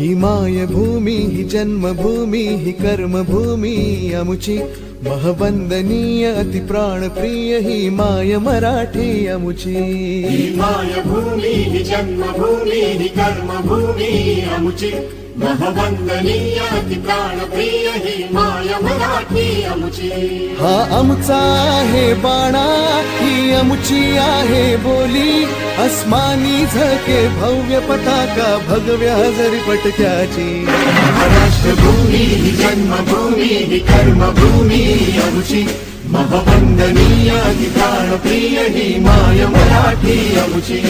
ही मायभूमी ही जन्मभूमी ही कर्मभूमी अमुची महवंदनीय अति प्राणप्रिय ही माय मराठी अमुची। ही मायभूमी ही जन्मभूमी ही कर्मभूमी अमुची महवंदनीय अति प्राणप्रिय ही माय मराठी अमुची। हा आमचा आहे बाणा ही अमुची आहे बोली अस्मानी झळके भव्य पताका भगव्या हजरी पटक्याची। महाराष्ट्रभूमी ही जन्मभूमी ही कर्मभूमी अमुची महवंदनीय अति प्राणप्रिय ही माय मराठी अमुची।